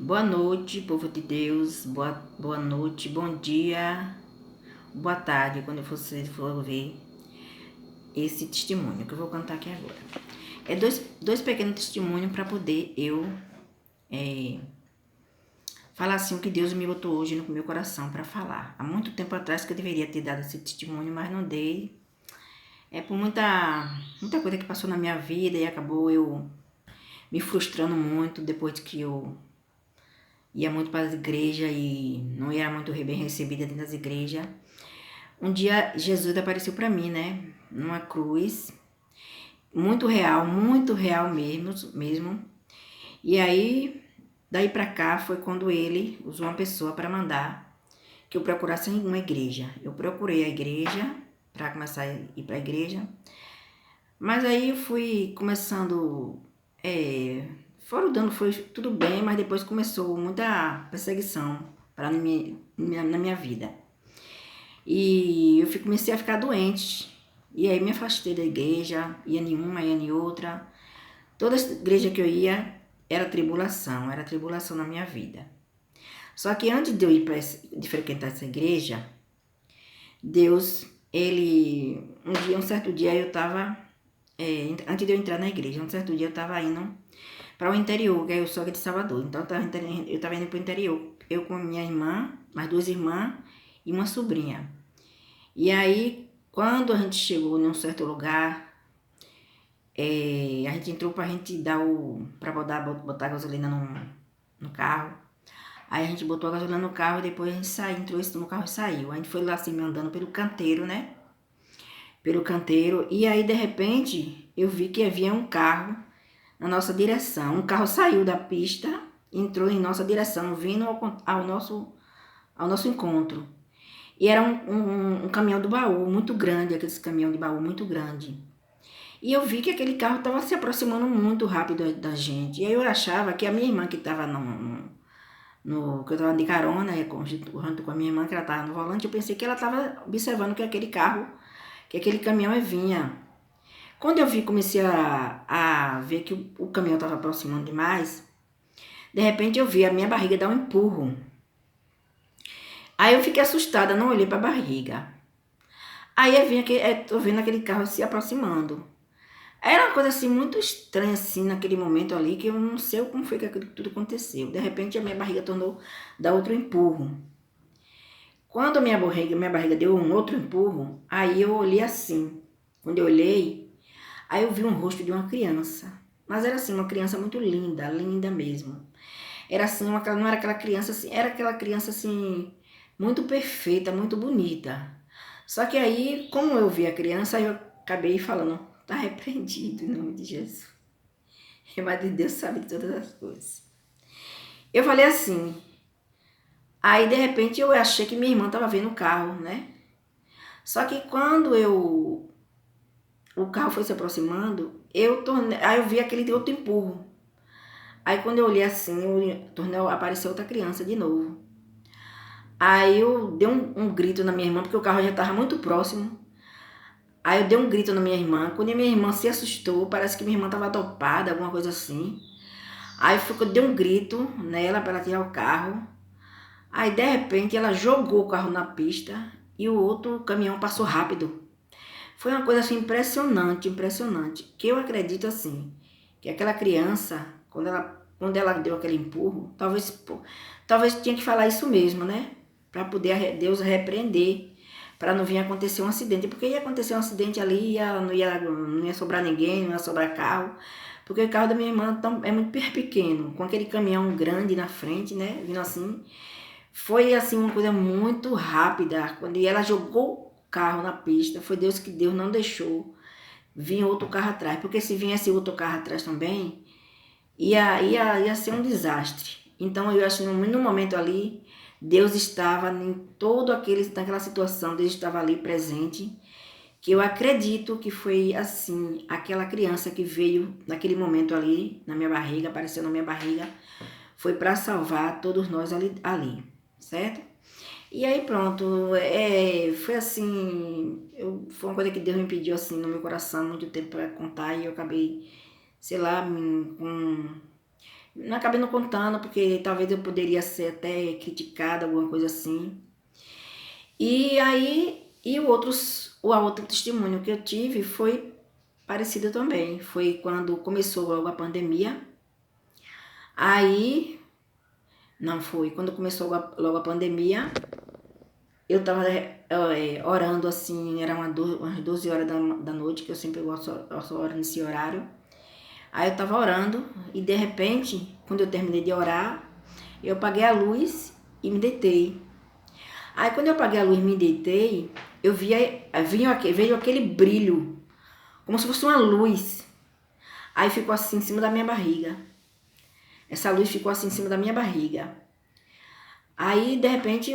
Boa noite, povo de Deus. Boa noite, bom dia, boa tarde, quando você for ver esse testemunho que eu vou contar aqui agora. É dois pequenos testemunhos para poder eu falar assim o que Deus me botou hoje no meu coração para falar. Há muito tempo atrás que eu deveria ter dado esse testemunho, mas não dei. É por muita coisa que passou na minha vida e acabou eu me frustrando muito depois que eu ia muito para as igrejas e não era muito bem recebida dentro das igrejas. Um dia Jesus apareceu para mim, né? Numa cruz, muito real mesmo. E aí, daí para cá foi quando ele usou uma pessoa para mandar que eu procurasse uma igreja. Eu procurei a igreja para começar a ir para a igreja. Mas aí eu fui começando, foi tudo bem, mas depois começou muita perseguição na minha vida. E eu comecei a ficar doente. E aí me afastei da igreja, ia em uma, ia em outra. Toda igreja que eu ia era tribulação na minha vida. Só que antes de eu ir de frequentar essa igreja, Deus, um certo dia eu estava, antes de eu entrar na igreja, um certo dia eu estava indo para o interior, que eu sou aqui de Salvador. Então eu estava indo para o interior, eu com minha irmã, mais duas irmãs e uma sobrinha. E aí, quando a gente chegou num certo lugar, a gente entrou pra gente pra botar gasolina no carro. Aí a gente botou a gasolina no carro e depois a gente entrou no carro e saiu. A gente foi lá assim, andando pelo canteiro, né? Pelo canteiro. E aí, de repente, eu vi que havia um carro na nossa direção. Um carro saiu da pista, entrou em nossa direção, vindo ao nosso encontro. E era um caminhão do baú muito grande, aqueles caminhão de baú muito grande. E eu vi que aquele carro estava se aproximando muito rápido da gente. E aí eu achava que a minha irmã que estava que eu estava de carona, junto com a minha irmã, que ela estava no volante, eu pensei que ela estava observando que aquele caminhão vinha. Quando eu comecei a ver que o caminhão estava aproximando demais, de repente eu vi a minha barriga dar um empurro. Aí eu fiquei assustada, não olhei para a barriga. Aí tô vendo aquele carro se aproximando. Era uma coisa assim muito estranha assim naquele momento ali, que eu não sei como foi que aquilo tudo aconteceu. De repente a minha barriga tornou dar outro empurro. Quando a minha barriga deu um outro empurro, aí eu olhei assim. Quando eu olhei, aí eu vi um rosto de uma criança. Mas era assim, uma criança muito linda, linda mesmo. Era assim, não era aquela criança assim, era aquela criança assim, muito perfeita, muito bonita. Só que aí, como eu vi a criança, eu acabei falando, tá repreendido em nome de Jesus. Mas Deus sabe de todas as coisas. Eu falei assim, aí de repente eu achei que minha irmã tava vendo o carro, né? Só que quando o carro foi se aproximando, aí eu vi aquele outro empurro. Aí quando eu olhei assim, apareceu outra criança de novo. Aí eu dei um grito na minha irmã, porque o carro já estava muito próximo. Aí eu dei um grito na minha irmã. Quando a minha irmã se assustou, parece que minha irmã estava dopada, alguma coisa assim. Aí eu dei um grito nela para ela tirar o carro. Aí de repente ela jogou o carro na pista e o outro caminhão passou rápido. Foi uma coisa assim impressionante. Que eu acredito assim, que aquela criança, quando ela deu aquele empurro, talvez tinha que falar isso mesmo, né? Para poder Deus repreender, para não vir acontecer um acidente. Porque ia acontecer um acidente ali, não ia sobrar ninguém, não ia sobrar carro. Porque o carro da minha irmã é muito pequeno, com aquele caminhão grande na frente, né? Vindo assim. Foi assim uma coisa muito rápida. Quando ela jogou o carro na pista, foi Deus não deixou vir outro carro atrás. Porque se viesse outro carro atrás também, ia ser um desastre. Então eu acho que no momento ali, Deus estava naquela situação, Deus estava ali presente. Que eu acredito que foi assim, aquela criança que veio naquele momento ali, na minha barriga, apareceu na minha barriga, foi para salvar todos nós ali, certo? E aí pronto, foi assim, foi uma coisa que Deus me pediu assim no meu coração há muito tempo para contar e eu acabei, sei lá, Não acabei não contando, porque talvez eu poderia ser até criticada, alguma coisa assim. E aí, o outro testemunho que eu tive foi parecido também. Foi quando começou logo a pandemia. Aí, não foi, quando começou logo a pandemia, eu tava orando assim, era umas 12 horas da noite, que eu sempre gosto de orar nesse horário. Aí eu tava orando e de repente, quando eu terminei de orar, eu apaguei a luz e me deitei. Aí quando eu apaguei a luz e me deitei, eu veio aquele brilho, como se fosse uma luz. Aí ficou assim em cima da minha barriga. Essa luz ficou assim em cima da minha barriga. Aí de repente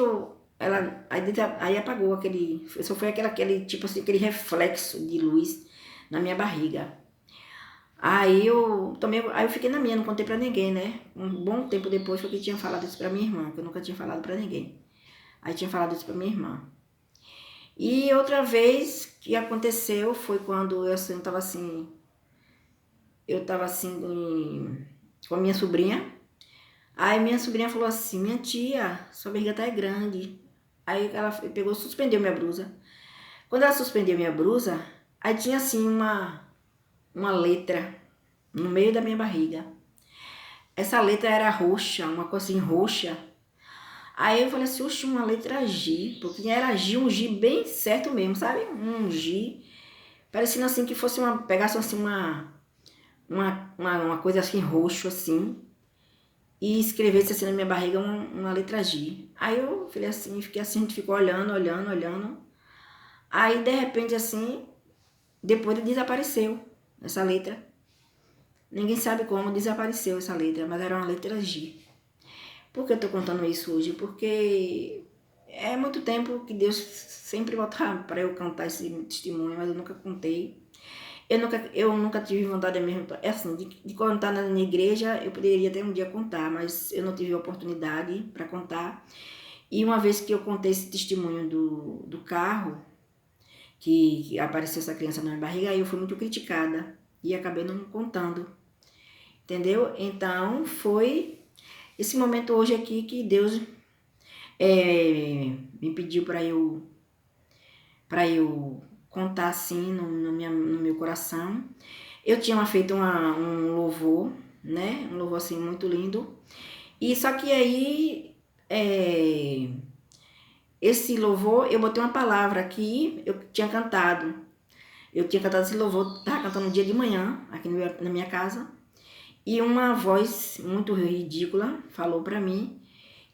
aí apagou aquele, só foi aquele tipo assim, aquele reflexo de luz na minha barriga. Aí eu fiquei na minha, não contei pra ninguém, né? Um bom tempo depois foi que tinha falado isso pra minha irmã, que eu nunca tinha falado pra ninguém. Aí tinha falado isso pra minha irmã. E outra vez que aconteceu foi quando eu tava assim com a minha sobrinha. Aí minha sobrinha falou assim, minha tia, sua barriga tá grande. Aí ela pegou, suspendeu minha blusa. Quando ela suspendeu minha blusa, aí tinha assim uma letra no meio da minha barriga. Essa letra era roxa, uma coisa assim roxa. Aí eu falei assim, oxe, uma letra G, porque era G, um G bem certo mesmo, sabe? Um G, parecendo assim que fosse pegasse assim uma coisa assim roxo assim, e escrevesse assim na minha barriga uma letra G. Aí eu falei assim, fiquei assim, a gente ficou olhando, olhando, olhando. Aí de repente assim, depois desapareceu essa letra. Ninguém sabe como desapareceu essa letra, mas era uma letra G. Por que eu tô contando isso hoje? Porque é muito tempo que Deus sempre bota para eu contar esse testemunho, mas eu nunca contei. Eu nunca tive vontade mesmo, é assim, de contar na minha igreja. Eu poderia até um dia contar, mas eu não tive oportunidade para contar. E uma vez que eu contei esse testemunho do carro, que apareceu essa criança na minha barriga, aí eu fui muito criticada e acabei não contando, entendeu? Então foi esse momento hoje aqui que Deus me pediu para eu contar assim no meu coração. Eu tinha feito um louvor, né? Um louvor assim muito lindo. E só que aí esse louvor eu botei uma palavra aqui, eu tinha cantado. Eu tinha cantado esse louvor, tava cantando no dia de manhã, aqui na minha casa. E uma voz muito ridícula falou pra mim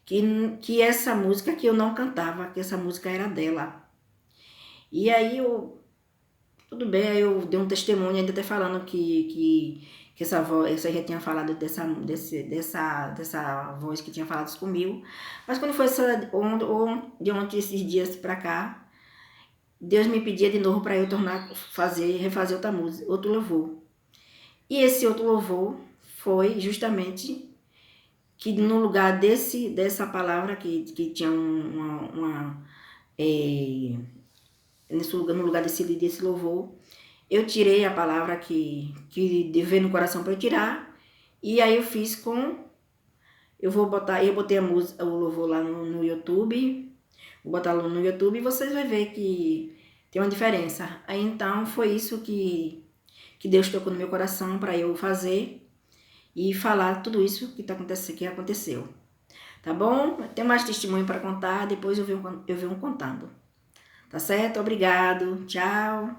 que essa música que eu não cantava, que essa música era dela. E aí tudo bem, aí eu dei um testemunho ainda até falando que essa voz, essa já tinha falado dessa voz que tinha falado isso comigo. Mas quando foi de ontem esses dias pra cá, Deus me pedia de novo para eu refazer outra música, outro louvor. E esse outro louvor foi justamente que no lugar dessa palavra que tinha no lugar desse louvor, eu tirei a palavra que veio no coração para eu tirar, e aí eu fiz eu botei a música, o louvor lá no YouTube, vou botar lá no YouTube e vocês vão ver que tem uma diferença. Aí então foi isso que Deus tocou no meu coração para eu fazer e falar tudo isso que aconteceu. Tá bom? Tem mais testemunho para contar, depois eu venho contando. Tá certo? Obrigado. Tchau.